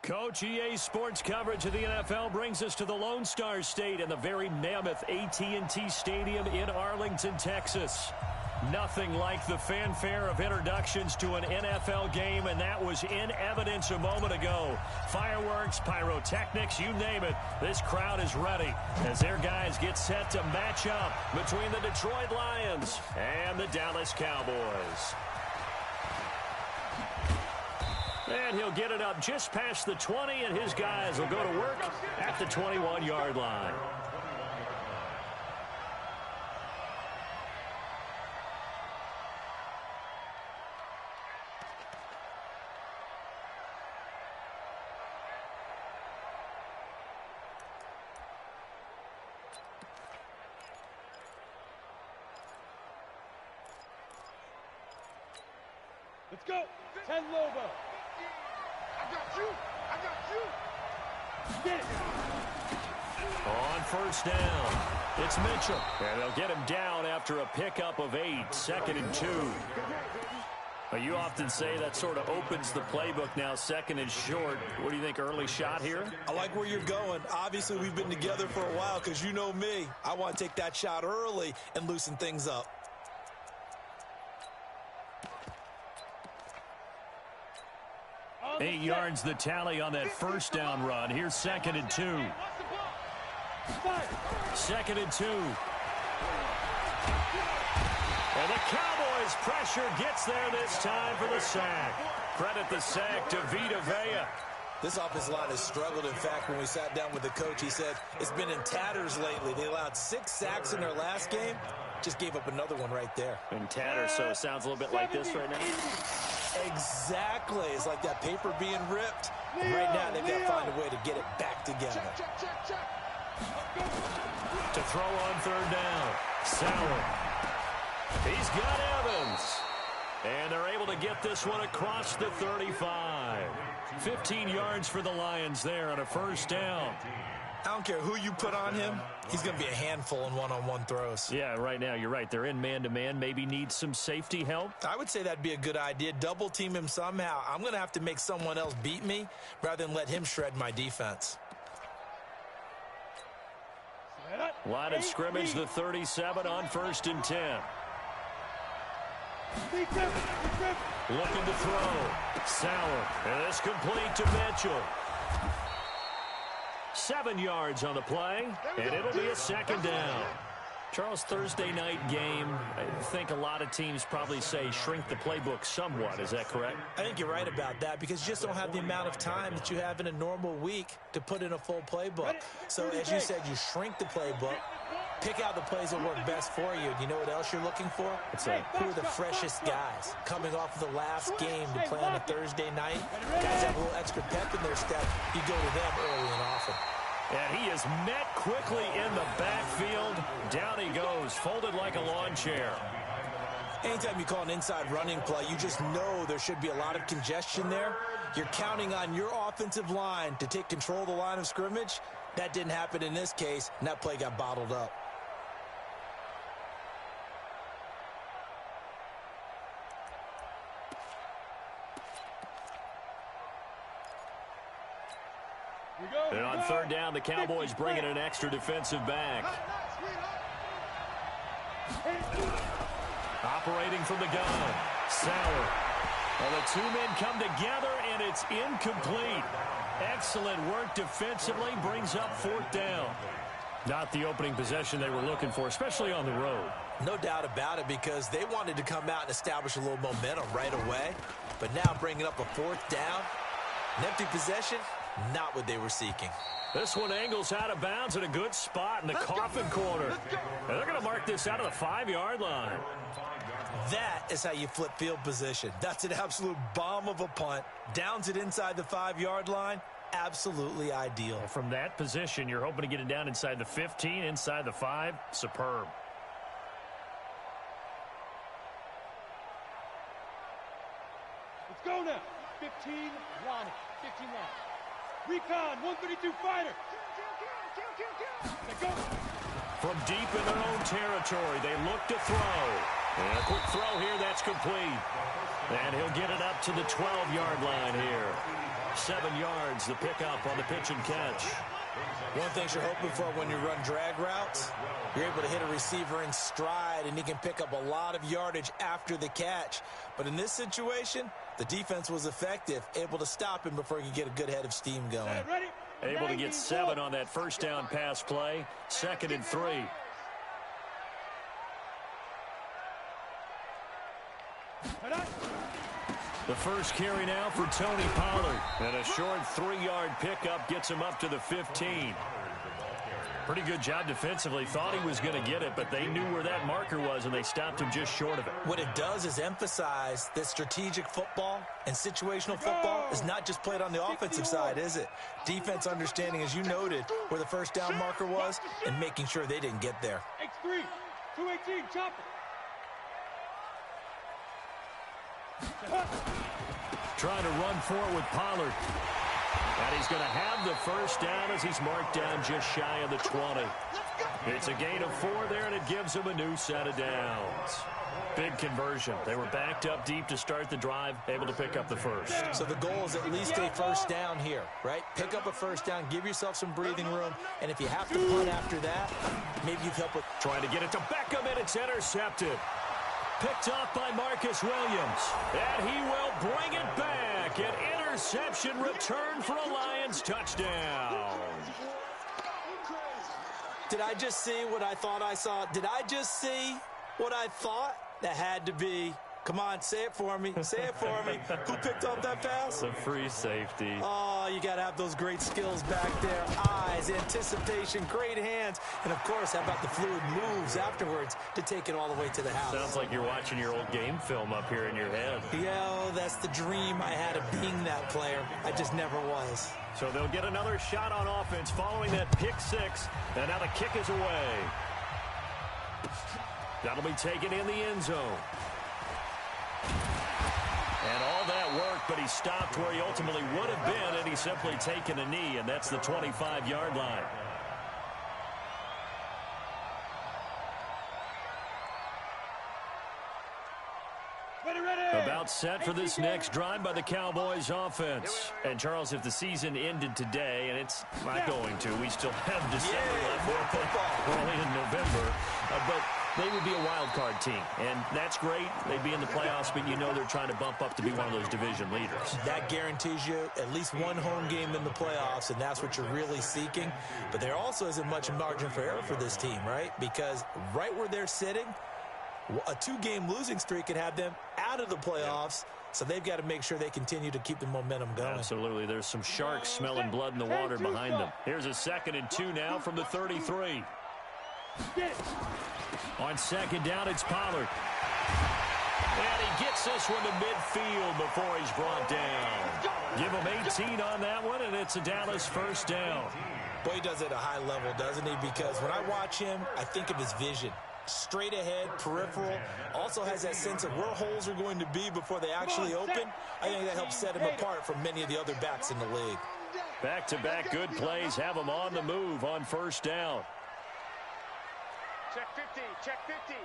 Coach, EA Sports coverage of the NFL brings us to the Lone Star State and the very mammoth AT&T Stadium in Arlington, Texas. Nothing like the fanfare of introductions to an NFL game, and that was in evidence a moment ago. Fireworks, pyrotechnics, you name it. This crowd is ready as their guys get set to match up between the Detroit Lions and the Dallas Cowboys. And he'll get it up just past the 20, and his guys will go to work at the 21-yard line. Let's go. 10 Lobo. I got you. Get it. On first down, it's Mitchell. And they'll get him down after a pickup of 8, 2nd and 2. You often say that sort of opens the playbook now, 2nd and short. What do you think, early shot here? I like where you're going. Obviously, we've been together for a while because you know me. I want to take that shot early and loosen things up. Eight yards the tally on that first down run. Here's 2nd and 2. 2nd and 2. And the Cowboys pressure gets there this time for the sack. Credit the sack to Vita Vea. This offensive line has struggled. In fact, when we sat down with the coach, he said it's been in tatters lately. They allowed 6 sacks in their last game. Just gave up another one right there. In tatters, so it sounds a little bit like this right now. Exactly. It's like that paper being ripped. And right now, they've got to find a way to get it back together. To throw on third down. Sauer. He's got Evans. And they're able to get this one across the 35. 15 yards for the Lions there on a first down. I don't care who you put on him. He's going to be a handful in one-on-one throws. Yeah, right now, you're right. They're in man-to-man. Maybe need some safety help. I would say that'd be a good idea. Double team him somehow. I'm going to have to make someone else beat me rather than let him shred my defense. Line of scrimmage, the 37 on 1st and 10. Looking to throw. Sauer. And it's complete to Mitchell. 7 yards on the play, and it'll be a 2nd down. Charles, Thursday night game, I think a lot of teams probably say shrink the playbook somewhat. Is that correct? I think you're right about that because you just don't have the amount of time that you have in a normal week to put in a full playbook. So, as you said, you shrink the playbook, pick out the plays that work best for you. You know what else you're looking for? Who are the freshest guys coming off of the last game to play on a Thursday night? Guys have a little extra pep in their step. You go to them early and often. And he is met quickly in the backfield. Down he goes, folded like a lawn chair. Anytime you call an inside running play, you just know there should be a lot of congestion there. You're counting on your offensive line to take control of the line of scrimmage. That didn't happen in this case, and that play got bottled up. And on third down, the Cowboys bring in an extra defensive back. Operating from the gun, Sauer. Well, the two men come together, and it's incomplete. Excellent work defensively, brings up 4th down. Not the opening possession they were looking for, especially on the road. No doubt about it, because they wanted to come out and establish a little momentum right away. But now bringing up a 4th down, an empty possession, not what they were seeking. This one angles out of bounds in a good spot in the coffin corner. And they're going to mark this out of the 5-yard line. That is how you flip field position. That's an absolute bomb of a punt. Downs it inside the 5-yard line. Absolutely ideal. From that position, you're hoping to get it down inside the 15, inside the 5. Superb. Let's go now. 15 line. 15 line. Recon, 132 fighter. Let's go. From deep in their own territory, they look to throw. And a quick throw here, that's complete. And he'll get it up to the 12-yard line here. 7 yards, the pickup on the pitch and catch. One thing you're hoping for when you run drag routes, you're able to hit a receiver in stride, and he can pick up a lot of yardage after the catch. But in this situation, the defense was effective, able to stop him before he could get a good head of steam going. Able to get 7 on that first down pass play. 2nd and 3. The first carry now for Tony Pollard. And a short 3-yard pickup gets him up to the 15. Pretty good job defensively. Thought he was going to get it, but they knew where that marker was, and they stopped him just short of it. What it does is emphasize that strategic football and situational football is not just played on the offensive side, is it? Defense understanding, as you noted, where the first down marker was and making sure they didn't get there. X3, 218, chop it. Trying to run for it with Pollard. And he's going to have the first down as he's marked down just shy of the 20. It's a gain of 4 there, and it gives him a new set of downs. Big conversion. They were backed up deep to start the drive, able to pick up the first. So the goal is at least a first down here, right? Pick up a first down, give yourself some breathing room, and if you have to punt after that, maybe you can help with... Trying to get it to Beckham, and it's intercepted. Picked off by Marcus Williams. And he will bring it back. An interception return for a Lions touchdown. Did I just see what I thought I saw? Did I just see what I thought? That had to be. Come on, say it for me. Say it for me. Who picked up that pass? A free safety. Oh, you got to have those great skills back there. Eyes, anticipation, great hands. And, of course, how about the fluid moves afterwards to take it all the way to the house? Sounds like you're watching your old game film up here in your head. Yeah, that's the dream I had of being that player. I just never was. So they'll get another shot on offense following that pick 6. And now the kick is away. That'll be taken in the end zone. And all that work, but he stopped where he ultimately would have been, and he's simply taken a knee, and that's the 25-yard line. About set for this next drive by the Cowboys offense. And, Charles, if the season ended today, and it's not going to, we still have December left. We're only in November. But they would be a wild card team, and that's great. They'd be in the playoffs, but you know they're trying to bump up to be one of those division leaders. That guarantees you at least one home game in the playoffs, and that's what you're really seeking. But there also isn't much margin for error for this team, right? Because right where they're sitting, a 2-game losing streak could have them out of the playoffs, so they've got to make sure they continue to keep the momentum going. Absolutely. There's some sharks smelling blood in the water behind them. Here's a 2nd and 2 now from the 33. On 2nd down, it's Pollard. And he gets this one to midfield before he's brought down. Give him 18 on that one, and it's a Dallas first down. Boy, he does it at a high level, doesn't he? Because when I watch him, I think of his vision. Straight ahead, peripheral, also has that sense of where holes are going to be before they actually open. I think that helps set him apart from many of the other backs in the league. Back-to-back good plays have him on the move on first down. Check 50, check 50.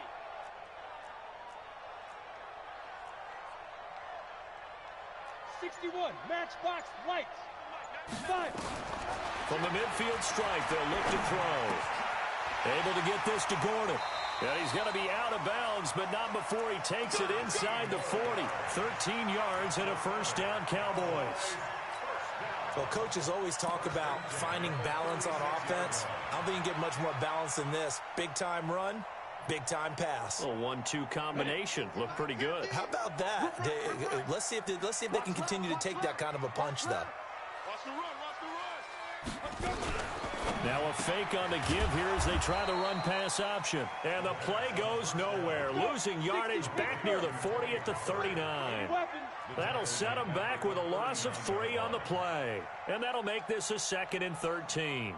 '61, matchbox lights. 5. From the midfield stripe, they'll look to throw. Able to get this to Gordon. And he's going to be out of bounds, but not before he takes it inside the 40. 13 yards and a first down, Cowboys. Well, coaches always talk about finding balance on offense. I don't think you can get much more balance than this. Big-time run, big-time pass. A 1-2 combination. Looked pretty good. How about that? Let's see if they can continue to take that kind of a punch, though. Watch the run, watch the run. Now a fake on the give here as they try the run-pass option. And the play goes nowhere. Losing yardage back near the 40 at the 39. That'll set them back with a loss of 3 on the play. And that'll make this a 2nd and 13. Hey,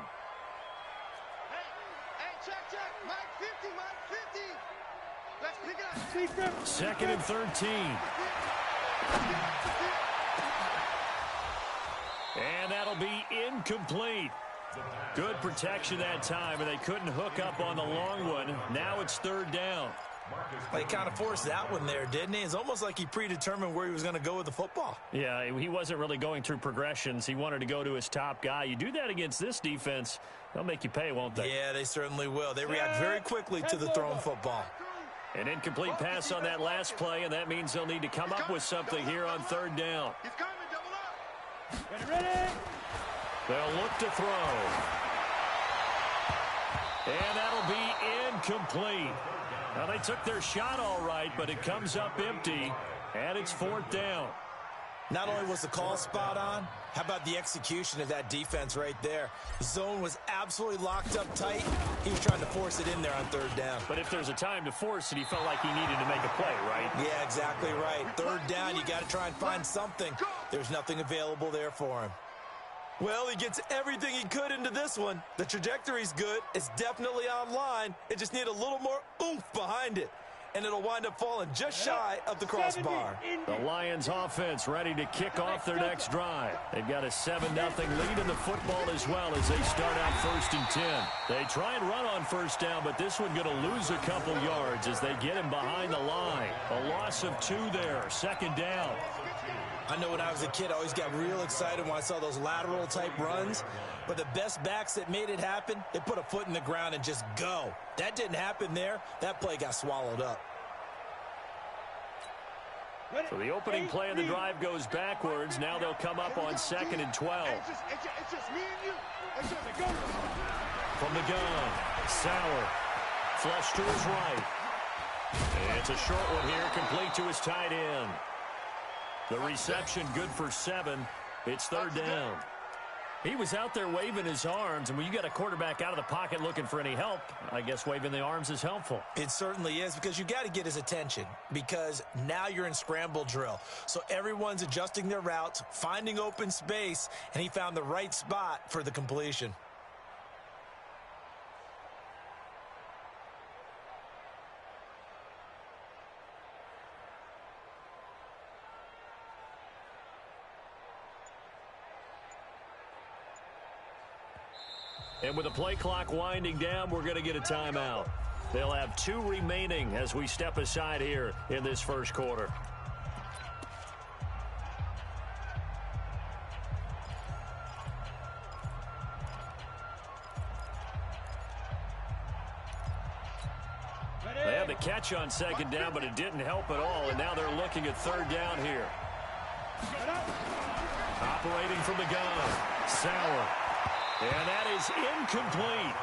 check. Mike 50, Mike 50. Let's pick it up. 2nd and 13. And that'll be incomplete. Good protection that time, and they couldn't hook up on the long one. Now it's 3rd down. He kind of forced that one there, didn't he? It's almost like he predetermined where he was going to go with the football. Yeah, he wasn't really going through progressions. He wanted to go to his top guy. You do that against this defense, they'll make you pay, won't they? Yeah, they certainly will. They react very quickly to the thrown football. An incomplete pass on that last play, and that means they'll need to come up with something here on third down. He's coming, double up. Ready. They'll look to throw. And that'll be incomplete. Now, they took their shot all right, but it comes up empty, and it's fourth down. Not only was the call spot on, how about the execution of that defense right there? The zone was absolutely locked up tight. He was trying to force it in there on third down. But if there's a time to force it, he felt like he needed to make a play, right? Yeah, exactly right. Third down, you got to try and find something. There's nothing available there for him. Well, he gets everything he could into this one. The trajectory's good. It's definitely online. It just needs a little more oomph behind it. And it'll wind up falling just shy of the crossbar. The Lions offense ready to kick off their next drive. They've got a 7-0 lead in the football as well as they start out 1st and 10. They try and run on first down, but this one going to lose a couple yards as they get him behind the line. A loss of 2 there, 2nd down. I know when I was a kid, I always got real excited when I saw those lateral-type runs. But the best backs that made it happen, they put a foot in the ground and just go. That didn't happen there. That play got swallowed up. So the opening play of the drive goes backwards. Now they'll come up on 2nd and 12. It's just me and you. It's just a gun. From the gun, Sauer. Flush to his right. It's a short one here, complete to his tight end. The reception good for 7. It's 3rd down. He was out there waving his arms, and when you got a quarterback out of the pocket looking for any help, I guess waving the arms is helpful. It certainly is, because you got to get his attention, because now you're in scramble drill. So everyone's adjusting their routes, finding open space, and he found the right spot for the completion. And with the play clock winding down, we're going to get a timeout. They'll have 2 remaining as we step aside here in this first quarter. They had the catch on 2nd down, but it didn't help at all, and now they're looking at 3rd down here. Operating from the gun, Sauer. And that is incomplete.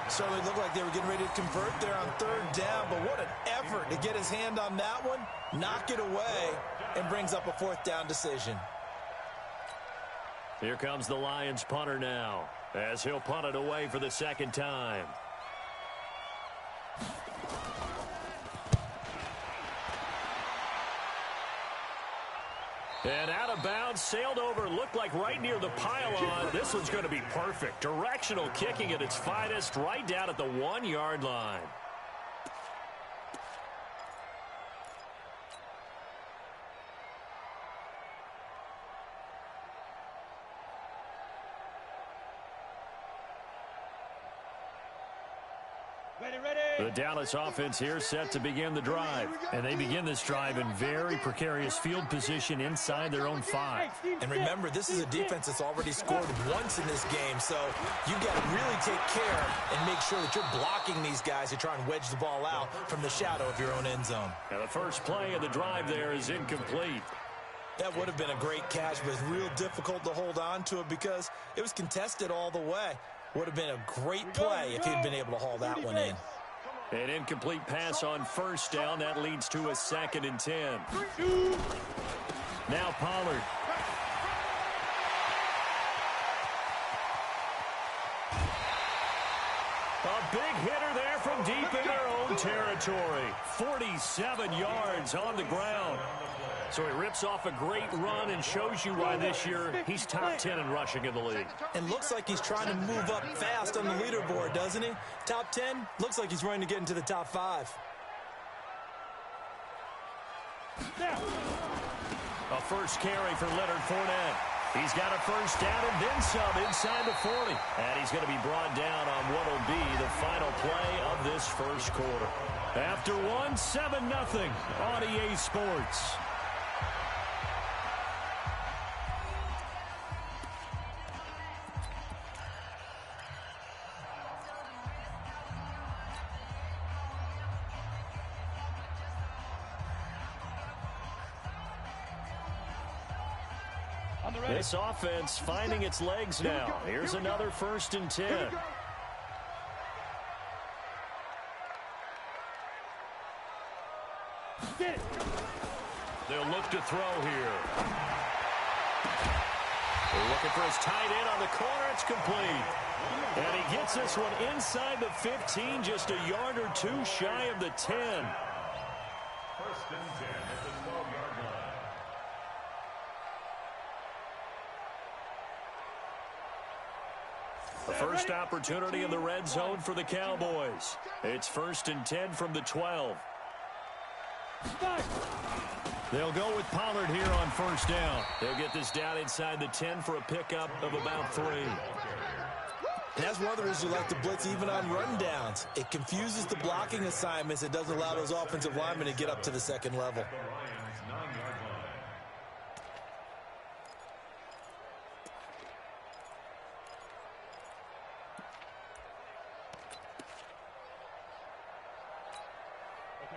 Certainly looked like they were getting ready to convert there on 3rd down, but what an effort to get his hand on that one, knock it away, and brings up a 4th down decision. Here comes the Lions punter now, as he'll punt it away for the 2nd time. And out of bounds, sailed over, looked like right near the pylon. This one's going to be perfect. Directional kicking at its finest, right down at the 1-yard line. The Dallas offense here set to begin the drive. And they begin this drive in very precarious field position inside their own 5. And remember, this is a defense that's already scored once in this game, so you've got to really take care and make sure that you're blocking these guys to try and wedge the ball out from the shadow of your own end zone. Now the first play of the drive there is incomplete. That would have been a great catch, but it's real difficult to hold on to it because it was contested all the way. Would have been a great play if he'd been able to haul that one in. An incomplete pass on 1st down. That leads to a 2nd and 10. Now Pollard. A big hitter there from deep in their own territory. 47 yards on the ground. So he rips off a great run and shows you why this year he's top 10 in rushing in the league. And looks like he's trying to move up fast on the leaderboard, doesn't he? Top 10, looks like he's running to get into the top 5. A first carry for Leonard Fournette. He's got a first down and then some inside the 40. And he's going to be brought down on what will be the final play of this first quarter. After one, 7-0 on EA Sports. This offense finding its legs now. Here's another 1st and 10. They'll look to throw here. They're looking for his tight end on the corner. It's complete. And he gets this one inside the 15, just a yard or two shy of the 10. 1st and 10 at the 12-yard line. The first opportunity in the red zone for the Cowboys. It's 1st and 10 from the 12. They'll go with Pollard here on 1st down. They'll get this down inside the 10 for a pickup of about 3. And that's one of the reasons you like to blitz even on rundowns. It confuses the blocking assignments. It doesn't allow those offensive linemen to get up to the second level.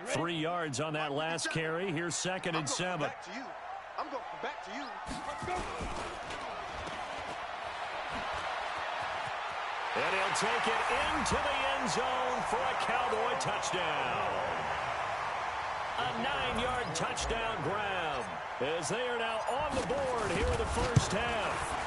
3 yards on that last carry. Here's 2nd and 7. I'm going back to you. Let's go. And he'll take it into the end zone for a Cowboy touchdown. A 9-yard touchdown grab as they are now on the board here in the first half.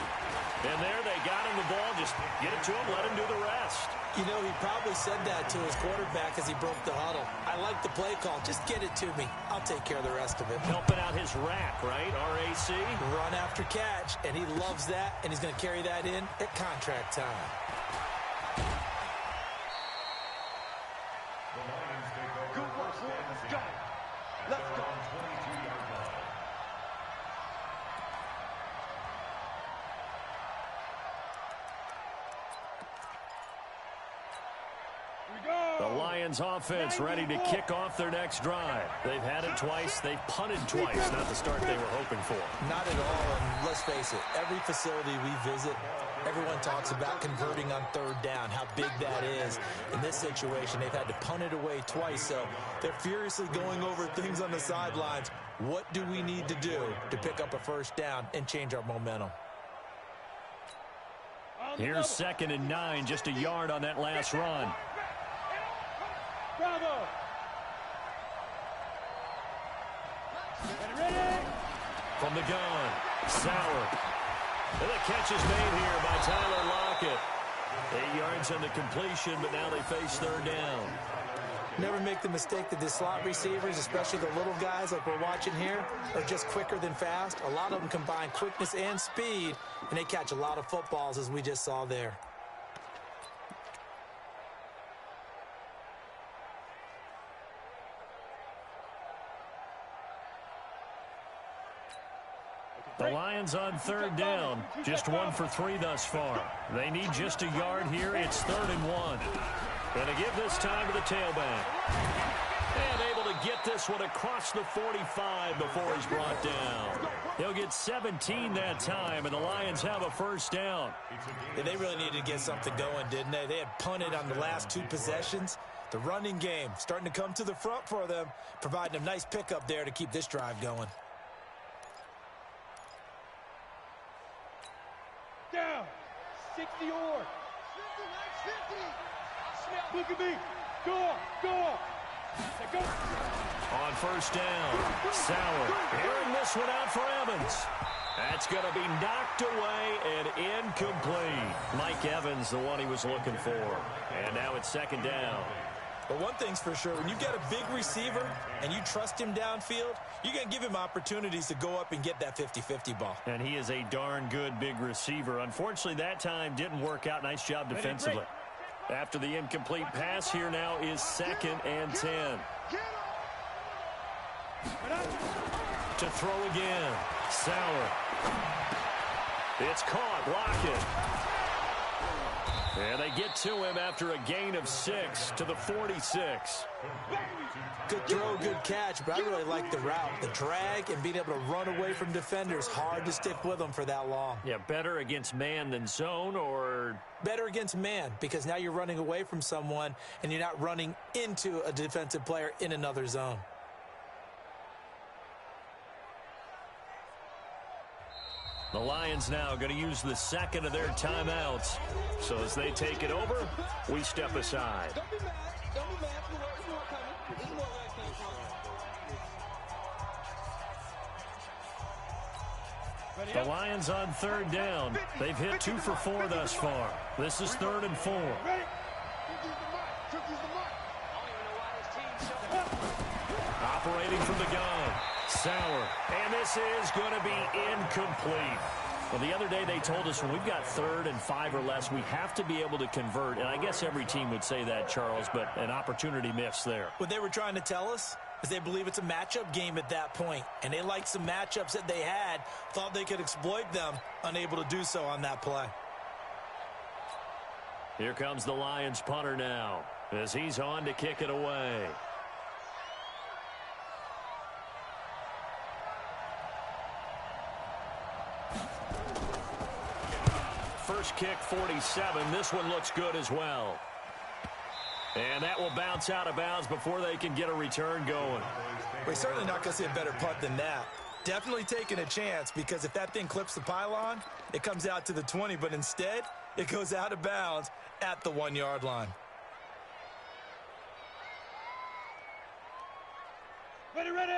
And there they got him the ball. Just get it to him, let him do the rest. You know, he probably said that to his quarterback as he broke the huddle. I like the play call. Just get it to me. I'll take care of the rest of it. Helping out his rack, right? RAC. Run after catch, and he loves that, and he's going to carry that in at contract time. Good work, boys. Go. Let's go. The Lions offense ready to kick off their next drive. They've had it twice. They've punted twice. Not the start they were hoping for. Not at all, and let's face it, every facility we visit, everyone talks about converting on 3rd down, how big that is. In this situation, they've had to punt it away twice, so they're furiously going over things on the sidelines. What do we need to do to pick up a 1st down and change our momentum? Here's 2nd and 9, just a yard on that last run. Bravo. Ready? From the gun, Sauer. And the catch is made here by Tyler Lockett. 8 yards on the completion, but now they face 3rd down. Never make the mistake that the slot receivers, especially the little guys like we're watching here, are just quicker than fast. A lot of them combine quickness and speed, and they catch a lot of footballs, as we just saw there. The Lions on 3rd down, just 1 for 3 thus far. They need just a yard here. It's 3rd and 1. Going to give this time to the tailback. And able to get this one across the 45 before he's brought down. He'll get 17 that time, and the Lions have a 1st down. Yeah, they really needed to get something going, didn't they? They had punted on the last 2 possessions. The running game starting to come to the front for them, providing a nice pickup there to keep this drive going. Down. 60 or. 50. Look at me. Go on. Go. On 1st down, Sauer hearing this one out for Evans. That's going to be knocked away and incomplete. Mike Evans, the one he was looking for. And now it's 2nd down. But one thing's for sure, when you've got a big receiver and you trust him downfield, you're going to give him opportunities to go up and get that 50-50 ball. And he is a darn good big receiver. Unfortunately, that time didn't work out. Nice job defensively. After the incomplete pass, here now is 2nd and 10. To throw again, Sauer. It's caught. Block it. And they get to him after a gain of 6 to the 46. Good throw, good catch, but I really like the route. The drag and being able to run away from defenders. Hard to stick with them for that long. Yeah, better against man than zone, or? Better against man, because now you're running away from someone and you're not running into a defensive player in another zone. The Lions now going to use the second of their timeouts. So as they take it over, we step aside. Don't be mad. Don't be mad. There's more coming. There's more coming. The Lions on third down. They've hit 2 for 4 thus far. This is 3rd and 4. Operating from the gun. Sauer. And this is going to be incomplete. Well, the other day they told us when we've got 3rd and 5 or less, we have to be able to convert. And I guess every team would say that, Charles, but an opportunity missed there. What they were trying to tell us is they believe it's a matchup game at that point. And they liked some matchups that they had, thought they could exploit them, unable to do so on that play. Here comes the Lions punter now as he's on to kick it away. First kick, 47. This one looks good as well. And that will bounce out of bounds before they can get a return going. We're certainly not going to see a better punt than that. Definitely taking a chance, because if that thing clips the pylon, it comes out to the 20, but instead, it goes out of bounds at the 1-yard line.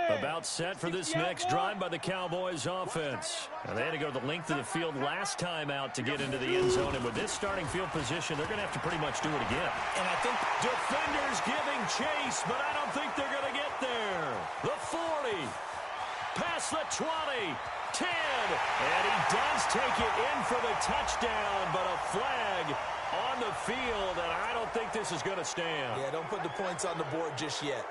About set for this next drive by the Cowboys offense. And they had to go the length of the field last time out to get into the end zone. And with this starting field position, they're going to have to pretty much do it again. And I think defenders giving chase, but I don't think they're going to get there. The 40, past the 20, 10, and he does take it in for the touchdown, but a flag on the field, and I don't think this is going to stand. Yeah, don't put the points on the board just yet.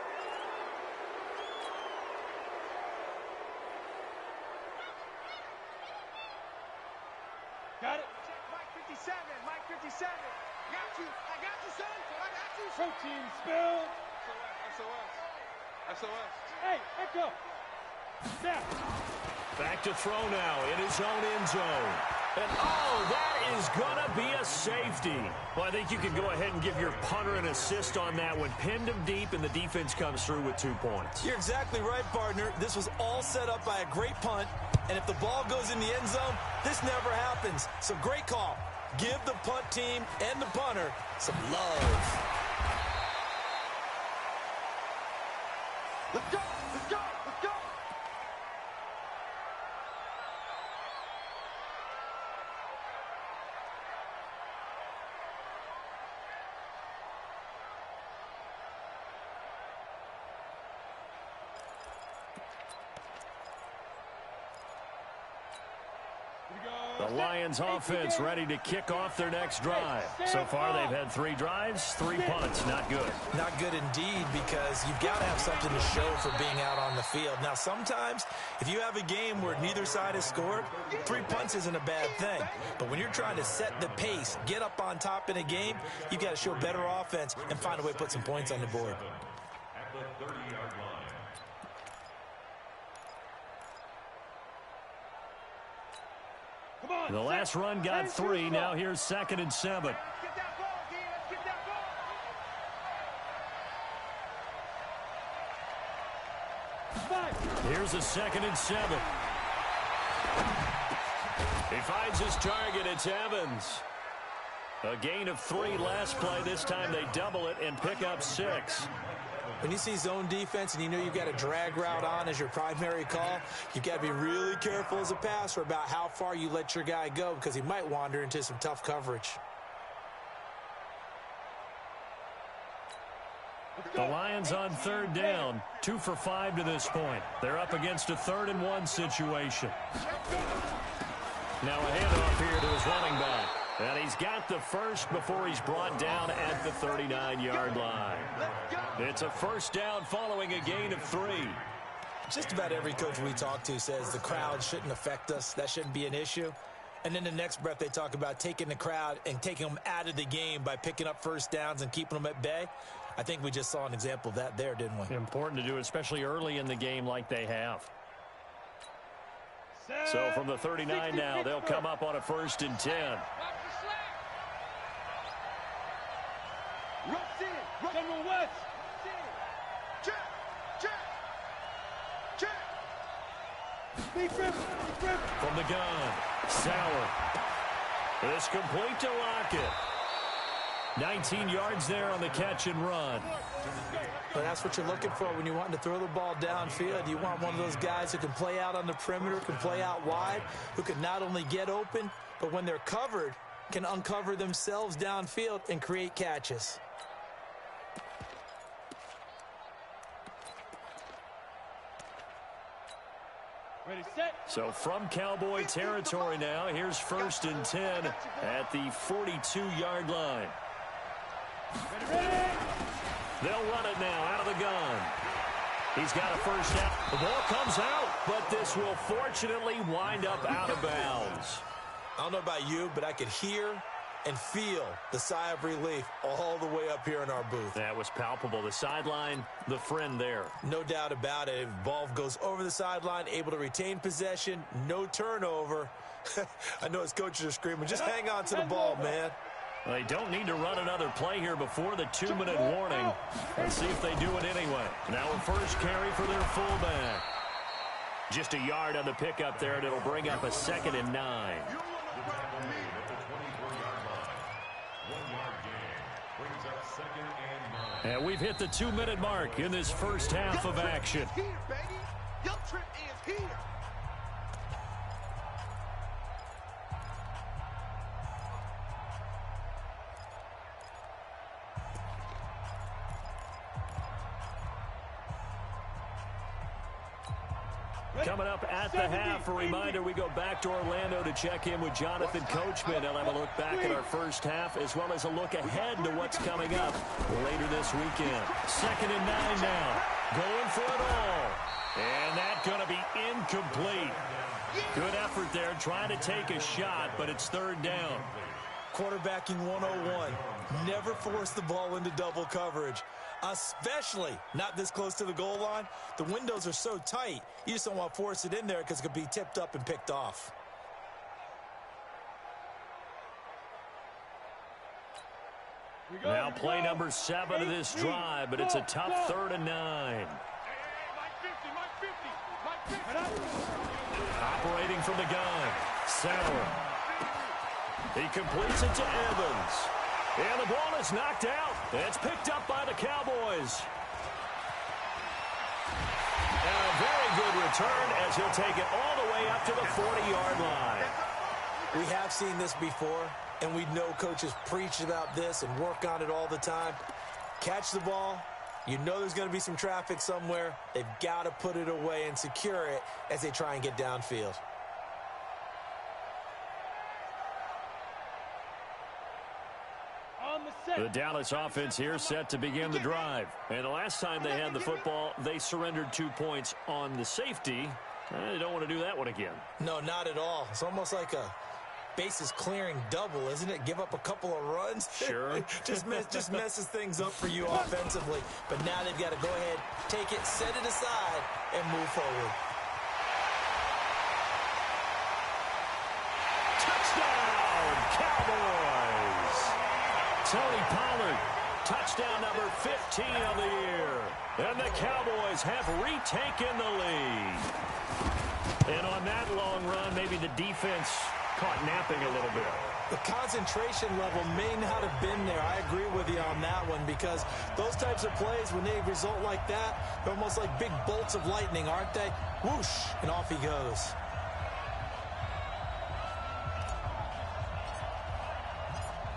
Got it. Check Mike 57. Mike 57. Got you. I got you, son. I got you. Protein spill. SOS. Hey, echo. Snap. Back to throw now in his own end zone. And, oh, that is going to be a safety. Well, I think you can go ahead and give your punter an assist on that one. Pinned him deep, and the defense comes through with 2 points. You're exactly right, partner. This was all set up by a great punt. And if the ball goes in the end zone, this never happens. So great call. Give the punt team and the punter some love. Let's go. Let's go. Let's go. The Lions offense ready to kick off their next drive. So far, they've had 3 drives, 3 punts. Not good. Not good indeed, because you've got to have something to show for being out on the field. Now, sometimes, if you have a game where neither side has scored, 3 punts isn't a bad thing. But when you're trying to set the pace, get up on top in a game, you've got to show better offense and find a way to put some points on the board. At the 30-yard line. The last run got 3. Now here's 2nd and 7. Let's get that ball, D. Let's get that ball. Here's a 2nd and 7. He finds his target. It's Evans. A gain of 3 last play. This time they double it and pick up 6. When you see zone defense and you know you've got a drag route on as your primary call, you've got to be really careful as a passer about how far you let your guy go, because he might wander into some tough coverage. The Lions on 3rd down, 2 for 5 to this point. They're up against a 3rd and 1 situation. Now a handoff here to his running back. And he's got the first before he's brought down at the 39-yard line. It's a first down following a gain of 3. Just about every coach we talk to says the crowd shouldn't affect us. That shouldn't be an issue. And then the next breath they talk about taking the crowd and taking them out of the game by picking up first downs and keeping them at bay. I think we just saw an example of that there, didn't we? Important to do, especially early in the game like they have. So from the 39 now, they'll come up on a 1st and 10. From the gun, Sauer. It's complete to Lockett. 19 yards there on the catch and run. But that's what you're looking for when you want to throw the ball downfield. You want one of those guys who can play out on the perimeter, can play out wide, who can not only get open, but when they're covered, can uncover themselves downfield and create catches. Ready, set. So from Cowboy territory now, here's 1st and 10 at the 42-yard line. Ready. They'll run it now out of the gun. He's got a first down. The ball comes out, but this will fortunately wind up out of bounds. I don't know about you, but I could hear and feel the sigh of relief all the way up here in our booth. That was palpable. The sideline, the friend there. No doubt about it. Ball goes over the sideline, able to retain possession, no turnover. I know his coaches are screaming, just hang on to the ball, man. Well, they don't need to run another play here before the 2-minute warning. Let's see if they do it anyway. Now a first carry for their fullback. Just a yard on the pickup there, and it'll bring up a 2nd and 9. And we've hit the 2-minute mark in this first half of action. Here, baby. Your trip is here. Coming up at the half, a reminder, we go back to Orlando to check in with Jonathan Coachman. He'll have a look back at our first half as well as a look ahead to what's coming up later this weekend. 2nd and 9 now. Going for it all. And that's going to be incomplete. Good effort there trying to take a shot, but it's 3rd down. Quarterbacking 101. Never force the ball into double coverage, especially not this close to the goal line. The windows are so tight, you just don't want to force it in there because it could be tipped up and picked off. Now play number 7 of this drive, but it's a tough 3rd and 9. Operating from the gun, Sauer. He completes it to Evans. And the ball is knocked out. It's picked up by the Cowboys. And a very good return as he'll take it all the way up to the 40-yard line. We have seen this before, and we know coaches preach about this and work on it all the time. Catch the ball. You know there's going to be some traffic somewhere. They've got to put it away and secure it as they try and get downfield. The Dallas offense here set to begin the drive. And the last time they had the football, they surrendered 2 points on the safety. They don't want to do that one again. No, not at all. It's almost like a bases clearing double, isn't it? Give up a couple of runs. Sure. just messes things up for you offensively. But now they've got to go ahead, take it, set it aside, and move forward. Touchdown, Cowboys! Tony Pollard, touchdown number 15 of the year. And the Cowboys have retaken the lead. And on that long run, maybe the defense caught napping a little bit. The concentration level may not have been there. I agree with you on that one because those types of plays, when they result like that, they're almost like big bolts of lightning, aren't they? Whoosh, and off he goes.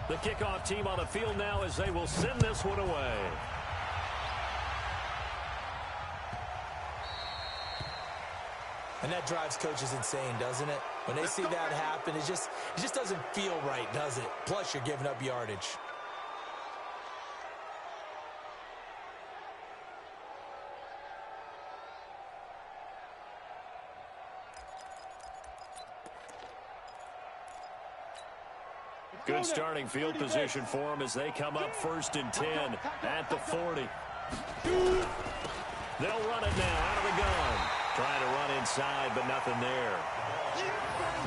The kickoff team on the field now as they will send this one away. And that drives coaches insane, doesn't it? When they see that happen, it just doesn't feel right, does it? Plus, you're giving up yardage. Good starting field position for them as they come up 1st and 10 at the 40. They'll run it now out of the gun. Trying to run inside, but nothing there.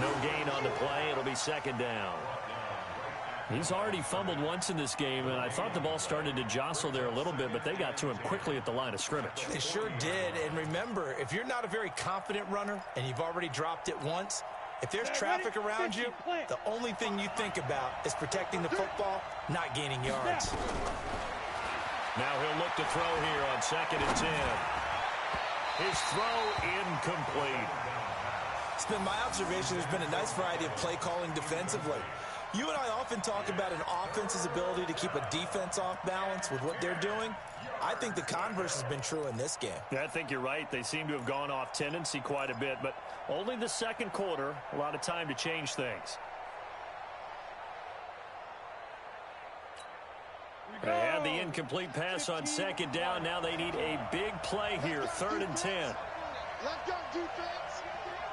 No gain on the play. It'll be 2nd down. He's already fumbled once in this game, and I thought the ball started to jostle there a little bit, but they got to him quickly at the line of scrimmage. They sure did. And remember, if you're not a very confident runner and you've already dropped it once, if there's traffic around you, the only thing you think about is protecting the football, not gaining yards. Now he'll look to throw here on 2nd and 10. His throw incomplete. It's been my observation there's been a nice variety of play calling defensively. You and I often talk about an offense's ability to keep a defense off balance with what they're doing. I think the converse has been true in this game. Yeah, I think you're right. They seem to have gone off tendency quite a bit, but only the 2nd quarter, a lot of time to change things. They had the incomplete pass on 2nd down. Now they need a big play here, 3rd and 10. Let's go, defense.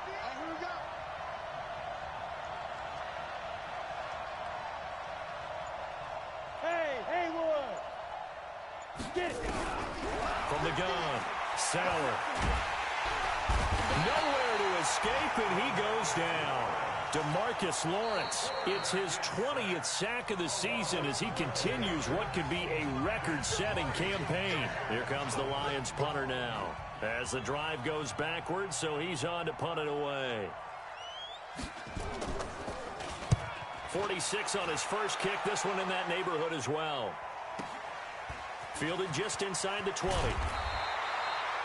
Here we go. Hey, Haywood. Get it. From the gun, Sauer. Nowhere to escape, and he goes down. DeMarcus Lawrence, it's his 20th sack of the season as he continues what could be a record-setting campaign. Here comes the Lions punter now as the drive goes backwards, so he's on to punt it away. 46 on his first kick, this one in that neighborhood as well. Fielded just inside the 20.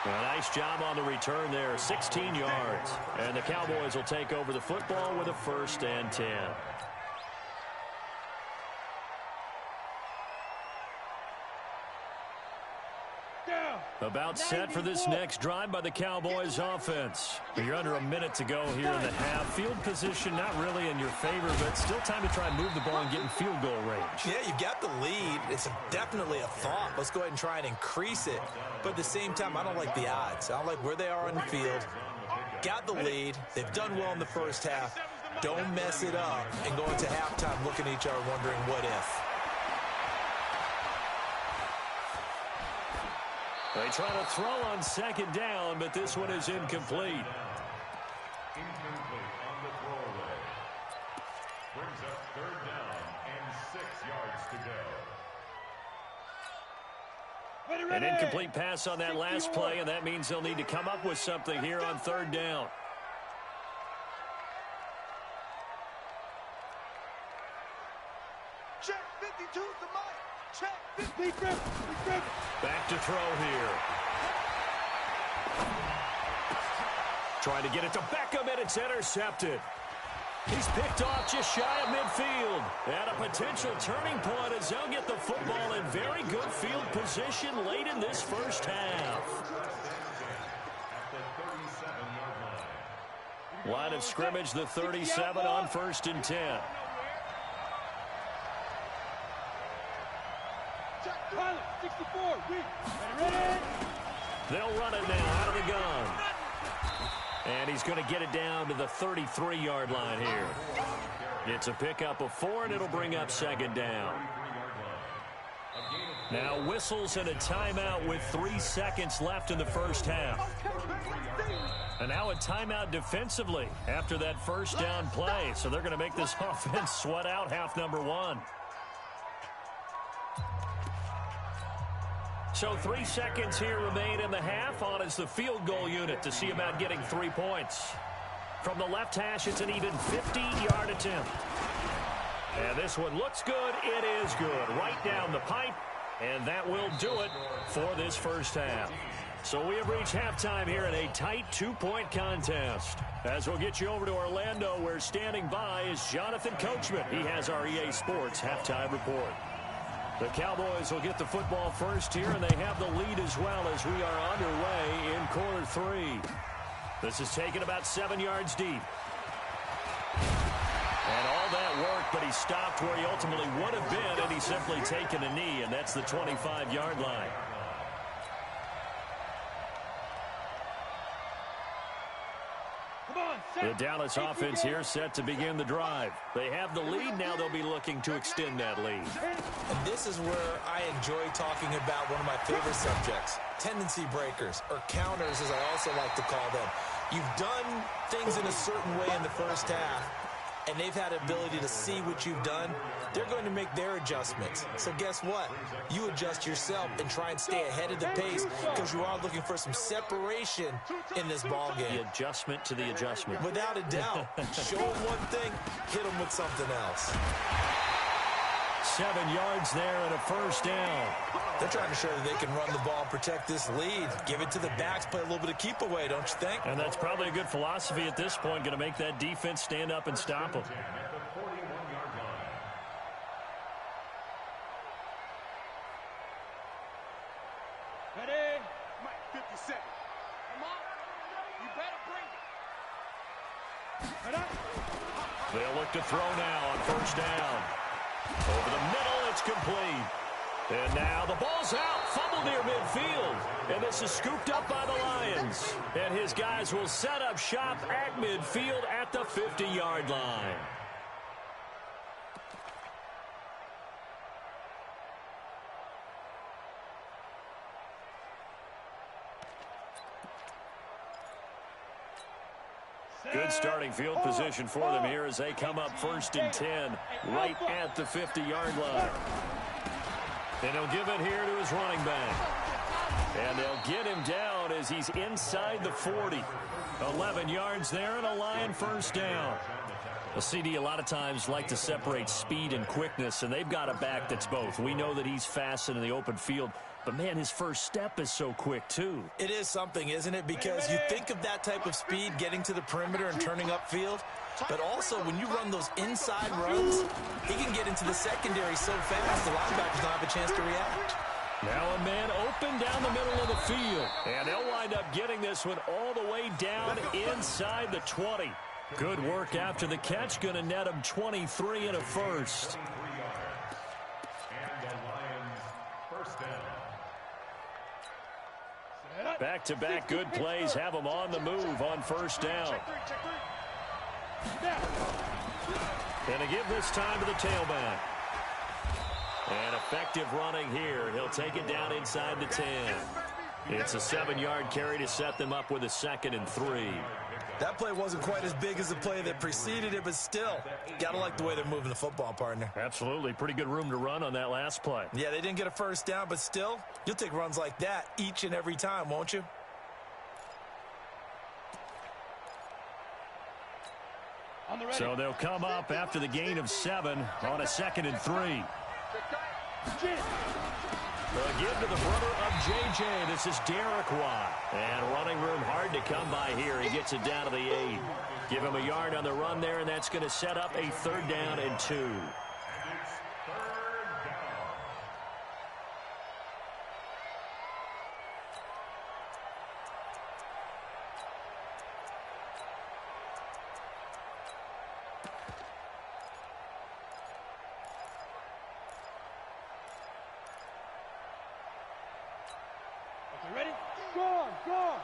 A nice job on the return there, 16 yards. And the Cowboys will take over the football with a 1st and 10. About set for this next drive by the Cowboys offense. You're under a minute to go here in the half. Field position not really in your favor, but still time to try and move the ball and get in field goal range. Yeah, you've got the lead. It's definitely a thought. Let's go ahead and try and increase it. But at the same time, I don't like the odds. I don't like where they are on the field. Got the lead. They've done well in the first half. Don't mess it up and go into halftime looking at each other wondering what if. They try to throw on 2nd down, but this one is incomplete. Incomplete on the throwaway. Brings up 3rd down and 6 yards to go. An incomplete pass on that last play, and that means they'll need to come up with something here on 3rd down. Check 52's the mic. Check 50. Back to throw here. Trying to get it to Beckham, and it's intercepted. He's picked off just shy of midfield. At a potential turning point as they'll get the football in very good field position late in this first half. Line of scrimmage, the 37 on 1st and 10. They'll run it now out of the gun. And he's going to get it down to the 33-yard line here. It's a pickup of 4, and it'll bring up 2nd down. Now whistles and a timeout with 3 seconds left in the first half. And now a timeout defensively after that 1st down play. So they're going to make this offense sweat out half number 1. So 3 seconds here remain in the half. On is the field goal unit to see about getting 3 points. From the left hash, it's an even 50-yard attempt. And this one looks good. It is good. Right down the pipe. And that will do it for this first half. So we have reached halftime here in a tight 2-point contest. As we'll get you over to Orlando, where standing by is Jonathan Coachman. He has our EA Sports halftime report. The Cowboys will get the football first here, and they have the lead as well as we are underway in quarter 3. This is taken about 7 yards deep. And all that work, but he stopped where he ultimately would have been, and he's simply taken a knee, and that's the 25-yard line. Come on, The Dallas offense here set to begin the drive. They have the lead. Now they'll be looking to extend that lead. And this is where I enjoy talking about one of my favorite subjects, tendency breakers, or counters as I also like to call them. You've done things in a certain way in the first half, and they've had the ability to see what you've done. They're going to make their adjustments. So guess what? You adjust yourself and try and stay ahead of the pace because you are looking for some separation in this ball game. The adjustment to the adjustment. Without a doubt. Show them one thing, hit them with something else. 7 yards there and a first down. They're trying to show that they can run the ball and protect this lead. Give it to the backs, play a little bit of keep away, don't you think? And that's probably a good philosophy at this point, going to make that defense stand up and stop them. Ready? Mike, 57. Come on. You better bring it. They'll look to throw now on first down. Over the middle, it's complete. And now the ball's out, fumble near midfield. And this is scooped up by the Lions. And his guys will set up shop at midfield at the 50-yard line. Good starting field position for them here as they come up 1st and 10 right at the 50-yard line. And he'll give it here to his running back. And they'll get him down as he's inside the 40. 11 yards there and a Lion first down. A CD a lot of times like to separate speed and quickness, and they've got a back that's both. We know that he's fast in the open field, but, man, his first step is so quick, too. It is something, isn't it? Because you think of that type of speed getting to the perimeter and turning upfield, but also when you run those inside runs, he can get into the secondary so fast the linebackers don't have a chance to react. Now a man open down the middle of the field, and they'll wind up getting this one all the way down inside the 20. Good work after the catch, going to net him 23 and a first. Back-to-back good plays have them on the move on first down. And to give this time to the tailback. And effective running here. He'll take it down inside the 10. It's a 7-yard carry to set them up with a 2nd and 3. That play wasn't quite as big as the play that preceded it, but still, gotta like the way they're moving the football, partner. Absolutely. Pretty good room to run on that last play. Yeah, they didn't get a first down, but still, you'll take runs like that each and every time, won't you? So they'll come up after the gain of 7 on a 2nd and 3. Again to the brother of J.J. This is Derek Watt. And running room hard to come by here. He gets it down to the 8. Give him a yard on the run there, and that's going to set up a 3rd down and 2. Ready? Go on, go on.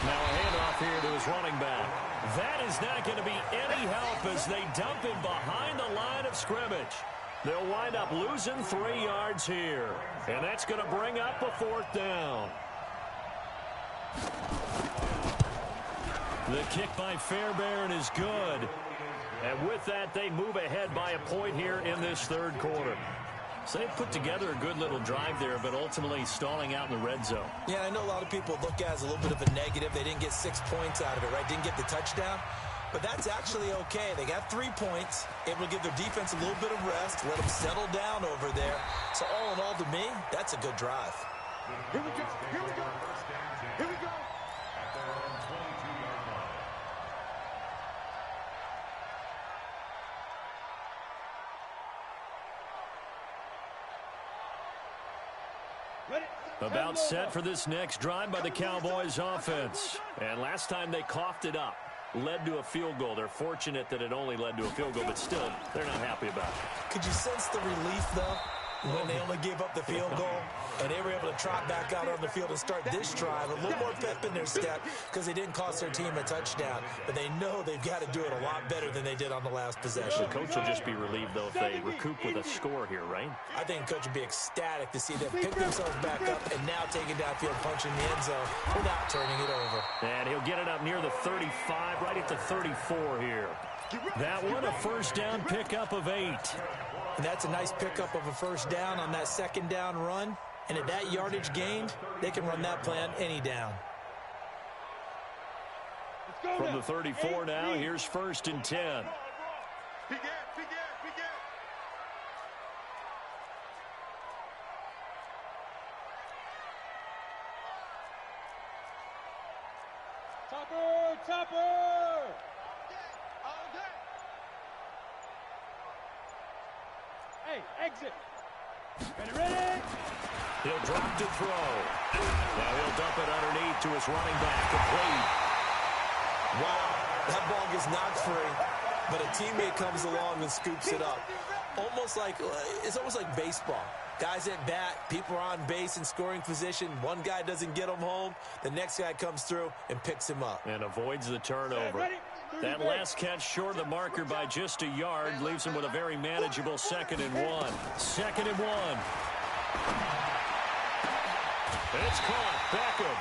Now a handoff here to his running back. That is not going to be any help as they dump him behind the line of scrimmage. They'll wind up losing 3 yards here. And that's going to bring up a 4th down. The kick by Fairbairn is good. And with that, they move ahead by a point here in this 3rd quarter. So they've put together a good little drive there, but ultimately stalling out in the red zone. Yeah, I know a lot of people look at it as a little bit of a negative. They didn't get 6 points out of it, right? Didn't get the touchdown. But that's actually okay. They got 3 points. Able to give their defense a little bit of rest, let them settle down over there. So all in all, to me, that's a good drive. Here we go, here we go, here we go. About set for this next drive by the Cowboys offense. And last time they coughed it up, led to a field goal. They're fortunate that it only led to a field goal, but still, they're not happy about it. Could you sense the relief, though? when they only gave up the field goal, and they were able to trot back out on the field and start this drive. A little more pep in their step because they didn't cost their team a touchdown. But they know they've got to do it a lot better than they did on the last possession. The coach will just be relieved, though, if they recoup with a score here, right? I think the coach would be ecstatic to see them pick themselves back up and now take it downfield, punching the end zone without turning it over. And he'll get it up near the 35, right at the 34 here. That one, a first down pickup of 8. And that's a nice pickup of a first down on that second down run. And at that yardage gained, they can run that play on any down. From the 34 now, here's 1st and 10. Topper! Hey, exit. Ready? He'll drop to throw. Now he'll dump it underneath to his running back. Complete. Wow, that ball gets knocked free, but a teammate comes along and scoops it up. It's almost like baseball. Guys at bat, people are on base in scoring position. One guy doesn't get him home. The next guy comes through and picks him up. And avoids the turnover. That last catch short of the marker by just a yard leaves him with a very manageable 2nd and 1. 2nd and 1. It's caught. Beckham.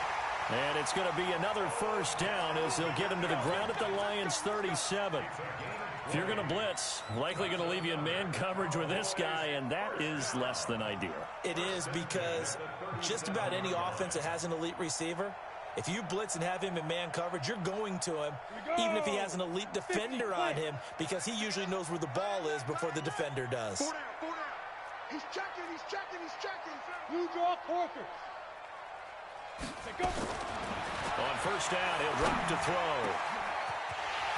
And it's going to be another first down as they'll get him to the ground at the Lions' 37. If you're going to blitz, likely going to leave you in man coverage with this guy, and that is less than ideal. It is, because just about any offense that has an elite receiver, if you blitz and have him in man coverage, you're going to him, even if he has an elite defender on him, because he usually knows where the ball is before the defender does. He's checking. You draw Corker. Go. On first down, he'll drop to throw.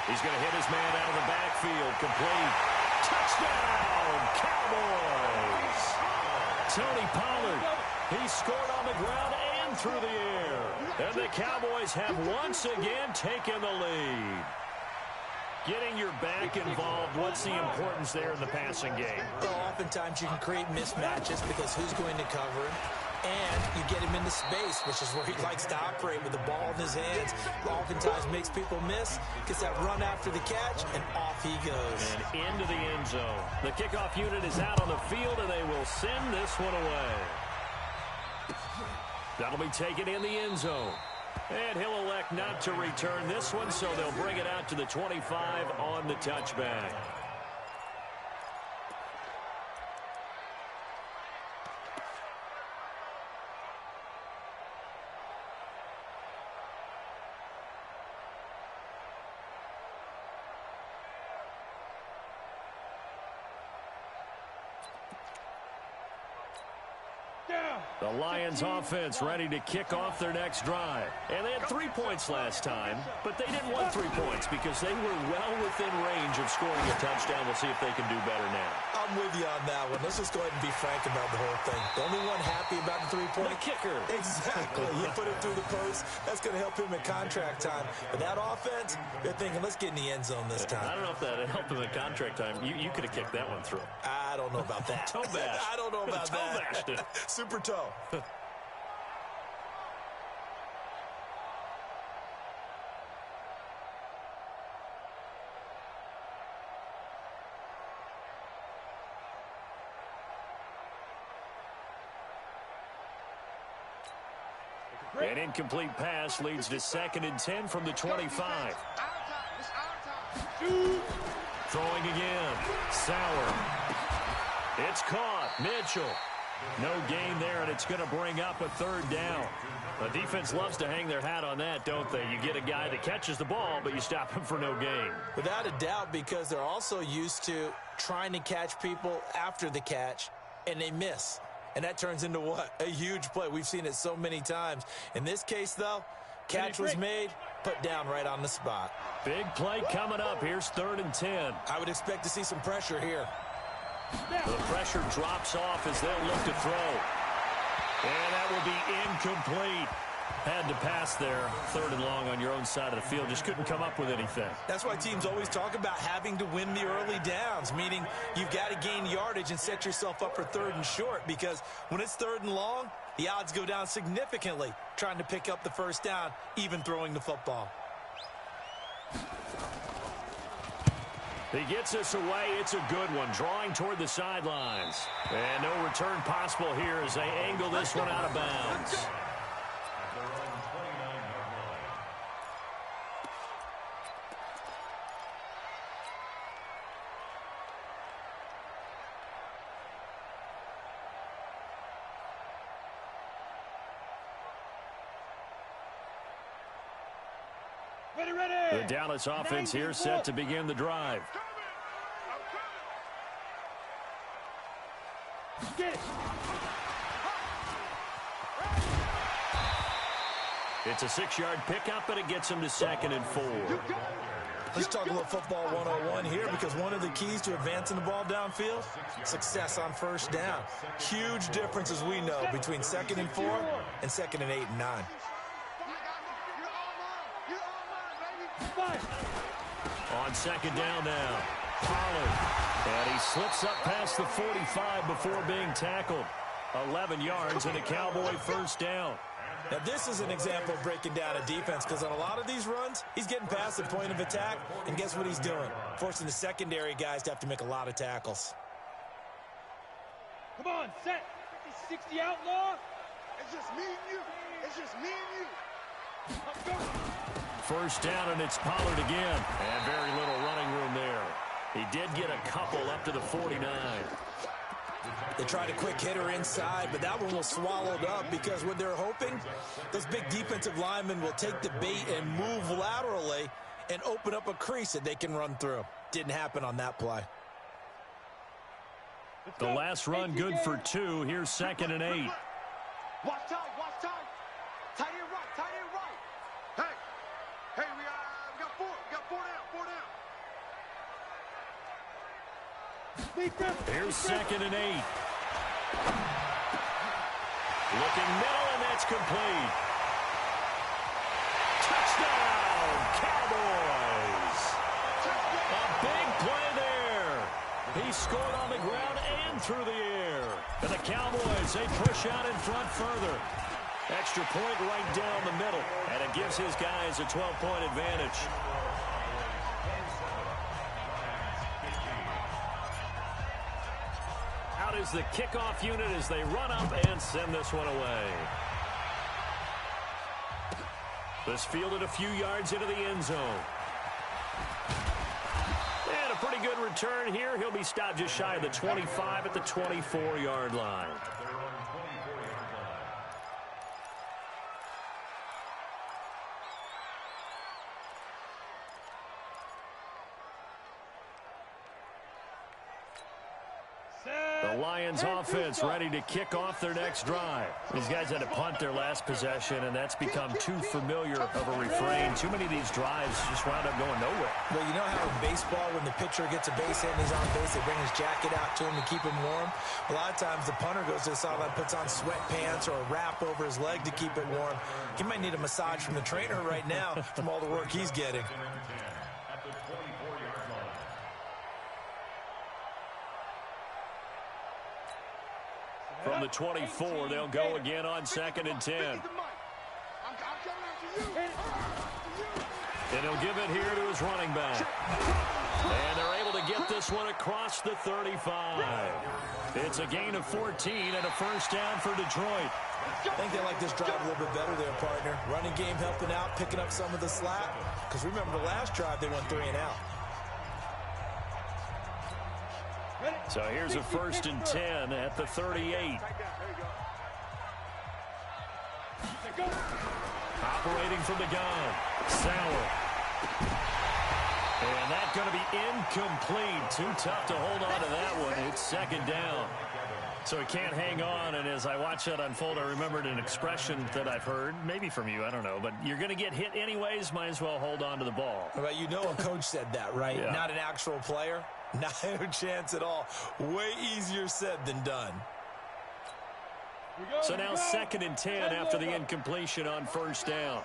He's going to hit his man out of the backfield. Complete. Touchdown, Cowboys. Tony Pollard, he scored on the ground and through the air. And the Cowboys have once again taken the lead. Getting your back involved, what's the importance there in the passing game? Well, oftentimes you can create mismatches because who's going to cover him? And you get him into space, which is where he likes to operate with the ball in his hands. Oftentimes makes people miss, gets that run after the catch, and off he goes. And into the end zone. The kickoff unit is out on the field, and they will send this one away. That'll be taken in the end zone. And he'll elect not to return this one, so they'll bring it out to the 25 on the touchback. The Lions offense ready to kick off their next drive. And they had 3 points last time, but they didn't want 3 points because they were well within range of scoring a touchdown. We'll see if they can do better now. I'm with you on that one. Let's just go ahead and be frank about the whole thing. The only one happy about the 3-point? The kicker. Exactly. You put it through the post. That's going to help him in contract time. But that offense, they're thinking, let's get in the end zone this time. I don't know if that helped him in contract time. You could have kicked that one through. I don't know about that. Toe bash. I don't know about toe that. Bashed it. Super toe. An incomplete pass leads to 2nd and 10 from the 25. Throwing again. Sauer. It's caught. Mitchell. No gain there, and it's going to bring up a 3rd down. The defense loves to hang their hat on that, don't they? You get a guy that catches the ball, but you stop him for no gain. Without a doubt, because they're also used to trying to catch people after the catch, and they miss. And that turns into what? A huge play. We've seen it so many times. In this case, though, catch was made, put down right on the spot. Big play coming up. Here's 3rd and 10. I would expect to see some pressure here. The pressure drops off as they'll look to throw. And that will be incomplete. Had to pass there, 3rd and long on your own side of the field. Just couldn't come up with anything. That's why teams always talk about having to win the early downs, meaning you've got to gain yardage and set yourself up for 3rd and short, because when it's 3rd and long, the odds go down significantly trying to pick up the first down, even throwing the football. He gets us away. It's a good one. Drawing toward the sidelines. And no return possible here as they angle this one out of bounds. The Dallas offense here set to begin the drive. It's a 6-yard pickup, but it gets him to 2nd and 4. Let's talk a little football 101 here, because one of the keys to advancing the ball downfield, success on first down. Huge difference, as we know, between 2nd and 4 and 2nd and 8 and 9. On 2nd down now, Pollard, and he slips up past the 45 before being tackled. 11 yards and a Cowboy first down. Now, this is an example of breaking down a defense, because on a lot of these runs, he's getting past the point of attack, and guess what he's doing? Forcing the secondary guys to have to make a lot of tackles. Come on, set. 50-60 outlaw. It's just me and you. It's just me and you. Let's go. First down, and it's Pollard again. And very little running room there. He did get a couple up to the 49. They tried a quick hitter inside, but that one was swallowed up, because what they're hoping, those big defensive linemen will take the bait and move laterally and open up a crease that they can run through. Didn't happen on that play. The last run good for 2. Here's 2nd and 8. Watch tight, watch tight. Tight end right, tight end right. Hey, we got 4. We got 4 down, 4 down. Here's 2nd and 8. Looking middle, and that's complete. Touchdown, Cowboys. A big play there. He scored on the ground and through the air. And the Cowboys, they push out in front further. Extra point right down the middle, and it gives his guys a 12-point advantage. Out is the kickoff unit as they run up and send this one away. This fielded a few yards into the end zone. And a pretty good return here. He'll be stopped just shy of the 25 at the 24-yard line. The Lions offense ready to kick off their next drive. These guys had to punt their last possession, and that's become too familiar of a refrain. Too many of these drives just wound up going nowhere. Well, you know how in baseball, when the pitcher gets a base hit and he's on base, they bring his jacket out to him to keep him warm? A lot of times the punter goes to the sideline, puts on sweatpants or a wrap over his leg to keep it warm. He might need a massage from the trainer right now from all the work he's getting. From the 24, they'll go again on 2nd and 10. And he'll give it here to his running back. And they're able to get this one across the 35. It's a gain of 14 and a first down for Detroit. I think they like this drive a little bit better there, partner. Running game helping out, picking up some of the slack. Because remember the last drive, they went 3 and out. So here's a 1st and 10 at the 38. Operating from the gun, Sauer. And that's going to be incomplete. Too tough to hold on to that one. It's 2nd down. So he can't hang on, and as I watch that unfold, I remembered an expression that I've heard, maybe from you, I don't know, but you're going to get hit anyways, might as well hold on to the ball. Well, you know a coach said that, right? Yeah. Not an actual player. Not a chance at all. Way easier said than done. So now 2nd and 10 after the incompletion on first down.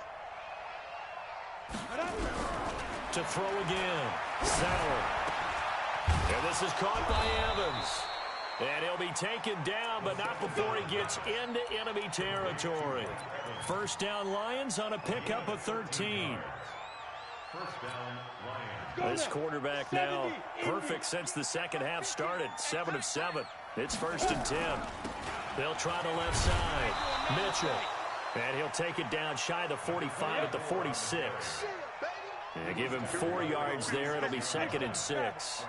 To throw again. Sauer. And this is caught by Evans. And he'll be taken down, but not before he gets into enemy territory. First down Lions on a pickup of 13. First down, Lions. This quarterback now perfect since the second half started. 7 of 7. It's 1st and 10. They'll try the left side. Mitchell. And he'll take it down shy of the 45 at the 46. And give him 4 yards there. It'll be 2nd and 6. It's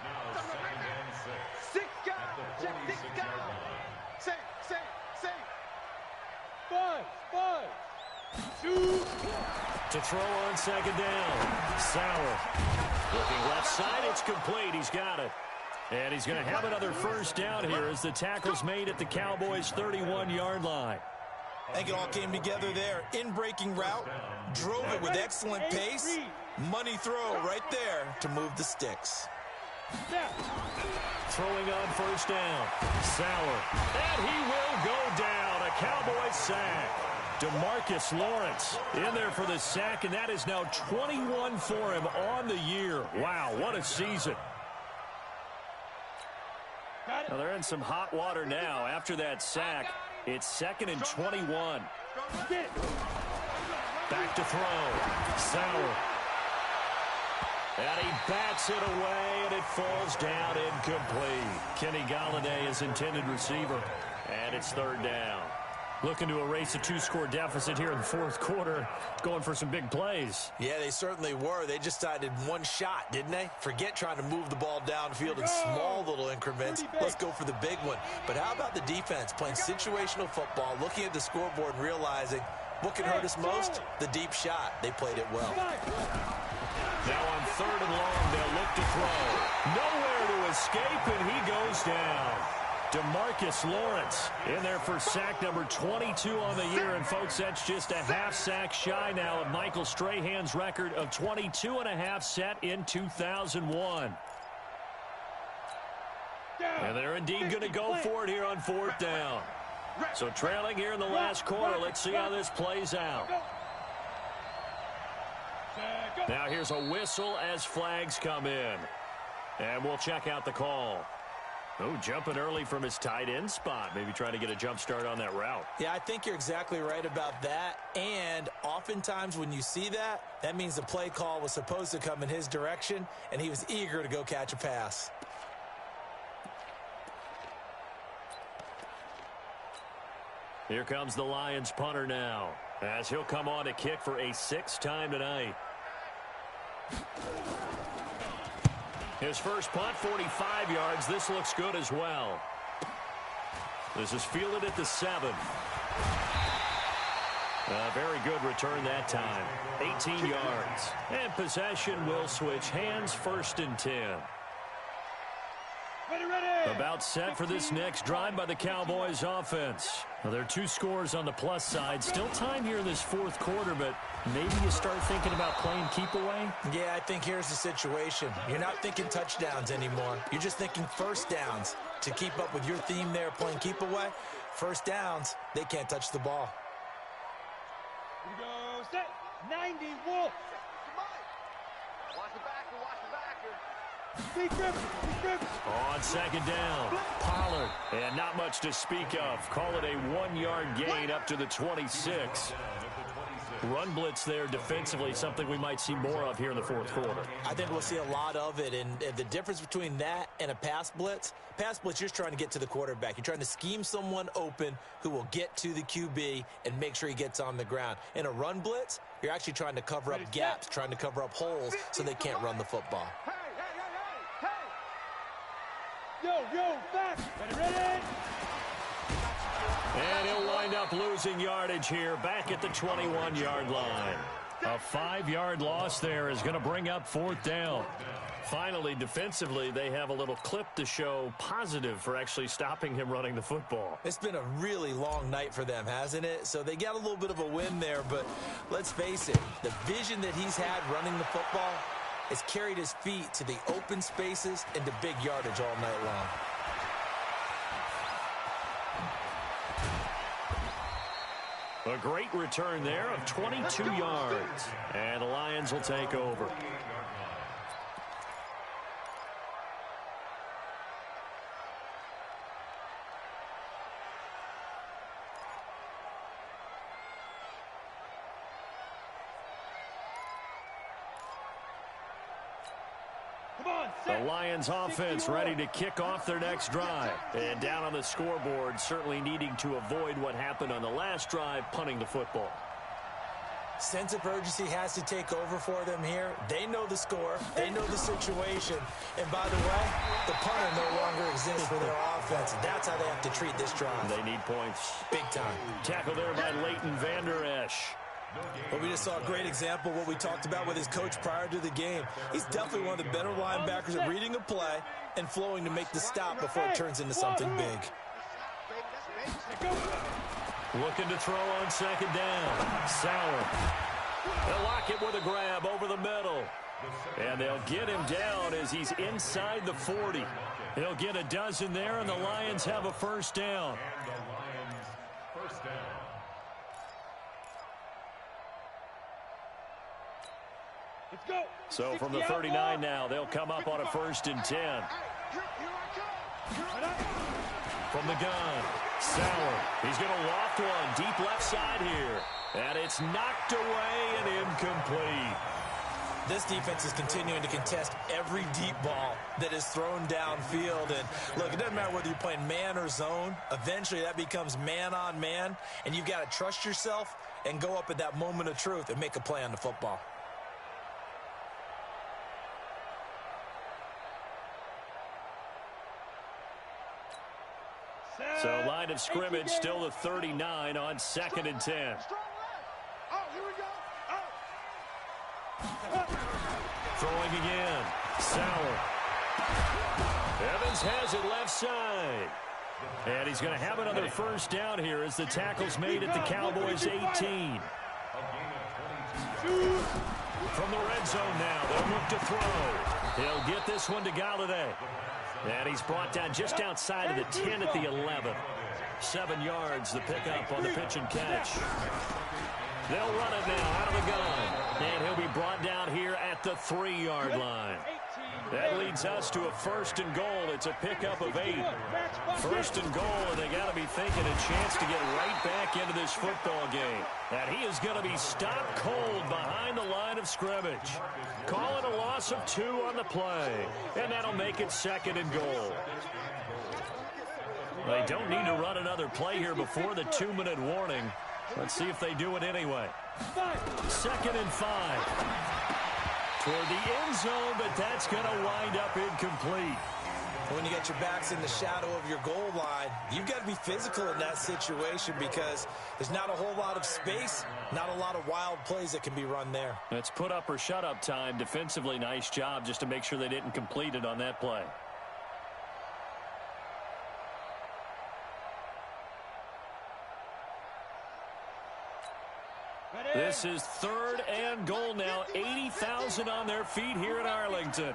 now 2nd and 6. 6 guys. At the Check 6 46-yard guys. line. Safe. 5, 2. To throw on 2nd down. Sauer. Looking left side. It's complete. He's got it. And he's going to have another first down here as the tackle's made at the Cowboys' 31-yard line. I think it all came together there. In-breaking route, drove it with excellent pace. Money throw right there to move the sticks. Throwing on first down. Sauer. And he will go down. A Cowboys sack. DeMarcus Lawrence in there for the sack, and that is now 21 for him on the year. Wow, what a season. Now they're in some hot water now. After that sack, it's 2nd and 21. Back to throw. Sauer. And he bats it away, and it falls down incomplete. Kenny Golladay is intended receiver, and it's 3rd down. Looking to erase a 2-score deficit here in the 4th quarter, going for some big plays. Yeah, they certainly were. They just decided one shot, didn't they? Forget trying to move the ball downfield in small little increments. Let's go for the big one. But how about the defense playing situational football, looking at the scoreboard and realizing what can hurt us most? The deep shot. They played it well. Now on 3rd and long, they'll look to throw. Nowhere to escape, and he goes down. DeMarcus Lawrence in there for sack number 22 on the year. And, folks, that's just a half sack shy now of Michael Strahan's record of 22.5 set in 2001. And they're indeed going to go for it here on 4th down. So trailing here in the last quarter. Let's see how this plays out. Now here's a whistle as flags come in. And we'll check out the call. Oh, jumping early from his tight end spot. Maybe trying to get a jump start on that route. Yeah, I think you're exactly right about that. And oftentimes when you see that, that means the play call was supposed to come in his direction, and he was eager to go catch a pass. Here comes the Lions punter now, as he'll come on to kick for a 6th time tonight. His first punt, 45 yards. This looks good as well. This is fielded at the 7. A very good return that time. 18 yards. And possession will switch hands, 1st and 10. About set for this next drive by the Cowboys offense. Now, there are 2 scores on the plus side. Still time here in this 4th quarter, but maybe you start thinking about playing keep away? Yeah, I think here's the situation. You're not thinking touchdowns anymore. You're just thinking first downs. To keep up with your theme there, playing keep away, first downs, they can't touch the ball. Here we go, set, 90, Wolf. Watch the backer, watch the backer. Big grip. On 2nd down, Pollard. And not much to speak of. Call it a 1-yard gain up to the 26. Run blitz there defensively, something we might see more of here in the 4th quarter. I think we'll see a lot of it, and the difference between that and a pass blitz, you're just trying to get to the quarterback. You're trying to scheme someone open who will get to the QB and make sure he gets on the ground. In a run blitz, you're actually trying to cover up gaps, trying to cover up holes so they can't run the football. Yo, back. Ready. And he'll wind up losing yardage here back at the 21-yard line. A 5-yard loss there is going to bring up 4th down. Finally, defensively, they have a little clip to show positive for actually stopping him running the football. It's been a really long night for them, hasn't it? So they got a little bit of a win there, but let's face it, the vision that he's had running the football has carried his feet to the open spaces and to big yardage all night long. A great return there of 22 yards. And the Lions will take over. The Lions offense ready to kick off their next drive. And down on the scoreboard, certainly needing to avoid what happened on the last drive, punting the football. Sense of urgency has to take over for them here. They know the score. They know the situation. And by the way, the punter no longer exists for their offense. That's how they have to treat this drive. They need points. Big time. Tackle there by Leighton Vander Esch. Well, we just saw a great example of what we talked about with his coach prior to the game. He's definitely one of the better linebackers at reading a play and flowing to make the stop before it turns into something big. Looking to throw on second down. Sauer. They'll lock it with a grab over the middle. And they'll get him down as he's inside the 40. He'll get a dozen there, and the Lions have a first down. And the Lions first down. Let's go. So from the 39 now, they'll come up on a 1st and 10. From the gun, Sauer. He's going to loft one deep left side here. And it's knocked away and incomplete. This defense is continuing to contest every deep ball that is thrown downfield. And look, it doesn't matter whether you're playing man or zone. Eventually that becomes man on man. And you've got to trust yourself and go up at that moment of truth and make a play on the football. So line of scrimmage still the 39 on 2nd and 10. Throwing again. Sauer. Evans has it left side. And he's going to have another first down here as the tackle's made at the Cowboys 18. From the red zone now, they'll look to throw. He'll get this one to Galladay. And he's brought down just outside of the 10 at the 11. 7 yards, the pickup on the pitch and catch. They'll run it now out of the gun. And he'll be brought down here at the 3-yard line. That leads us to a 1st and goal. It's a pickup of 8. 1st and goal, and they got to be thinking a chance to get right back into this football game. And he is going to be stopped cold behind the line of scrimmage. Call it a loss of 2 on the play. And that'll make it 2nd and goal. They don't need to run another play here before the 2-minute warning. Let's see if they do it anyway. 2nd and 5. Toward the end zone, but that's going to wind up incomplete. When you get your backs in the shadow of your goal line, you've got to be physical in that situation because there's not a whole lot of space, not a lot of wild plays that can be run there. It's put up or shut up time. Defensively, nice job just to make sure they didn't complete it on that play. This is 3rd and goal now. 80,000 on their feet here in Arlington.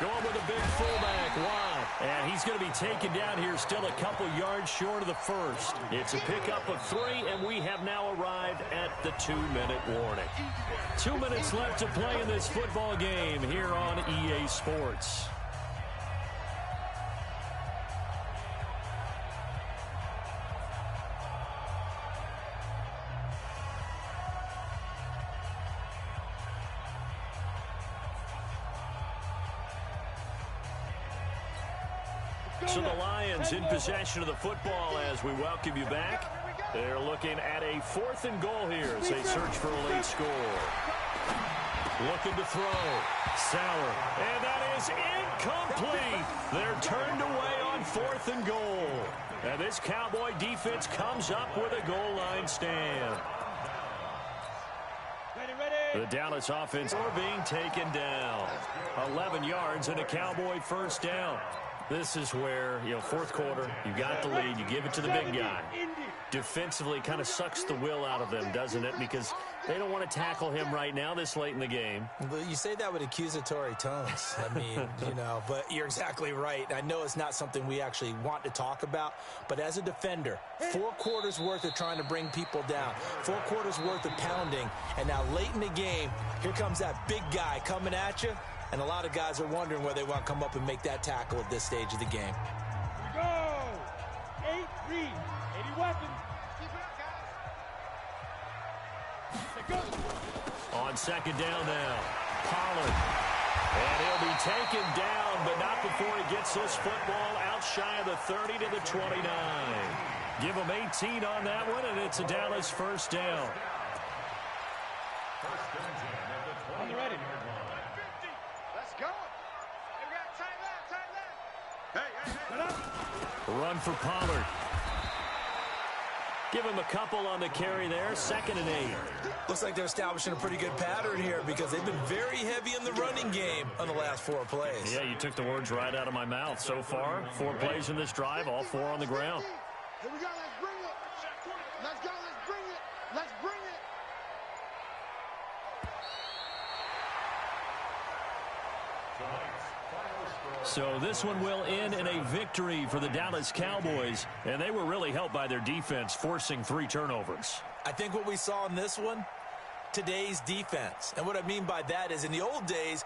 Going with a big fullback, Watt. And he's going to be taken down here still a couple yards short of the 1st. It's a pickup of 3, and we have now arrived at the 2-minute warning. 2 minutes left to play in this football game here on EA Sports. So the Lions in possession of the football as we welcome you back. They're looking at a 4th and goal here as they search for a late score. Looking to throw. Sauer. And that is incomplete. They're turned away on 4th and goal. And this Cowboy defense comes up with a goal line stand. The Dallas offense are being taken down. 11 yards and a Cowboy first down. This is where, fourth quarter, you got the lead, you give it to the big guy. Defensively kind of sucks the will out of them, doesn't it? Because they don't want to tackle him right now this late in the game. But you say that with accusatory tones. I mean, but you're exactly right. I know it's not something we actually want to talk about, but as a defender, 4 quarters worth of trying to bring people down, 4 quarters worth of pounding, and now late in the game, here comes that big guy coming at you, and a lot of guys are wondering where they want to come up and make that tackle at this stage of the game. Here we go. 8-3. 80 weapons. On second down now, Pollard. And he'll be taken down, but not before he gets this football out shy of the 30 to the 29. Give him 18 on that one, and it's a Dallas first down. On the ready. Let's go. Hey, we got tight left. Hey. Run for Pollard. Give him a couple on the carry there. 2nd and 8. Looks like they're establishing a pretty good pattern here because they've been very heavy in the running game on the last 4 plays. Yeah, you took the words right out of my mouth. So far, 4 plays in this drive, all 4 on the ground. Here we go. Let's bring it. Let's go. Let's bring it. Let's bring it. So this one will end in a victory for the Dallas Cowboys, and they were really helped by their defense, forcing 3 turnovers. I think what we saw in this one, today's defense. And what I mean by that is in the old days,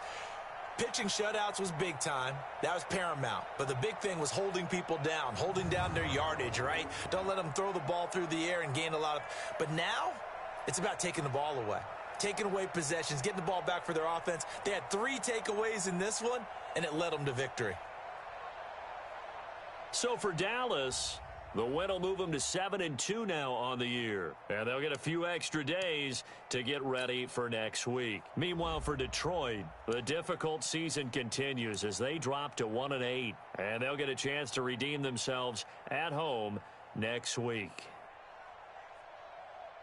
pitching shutouts was big time. That was paramount. But the big thing was holding people down, holding down their yardage, right? Don't let them throw the ball through the air and gain a lot of... But now, it's about taking the ball away. Taking away possessions, getting the ball back for their offense. They had 3 takeaways in this one, and it led them to victory. So for Dallas, the win will move them to 7-2 now on the year. And they'll get a few extra days to get ready for next week. Meanwhile, for Detroit, the difficult season continues as they drop to 1-8. And they'll get a chance to redeem themselves at home next week.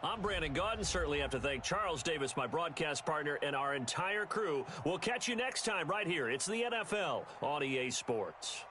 I'm Brandon Gaudin. Certainly have to thank Charles Davis, my broadcast partner, and our entire crew. We'll catch you next time right here. It's the NFL on EA Sports.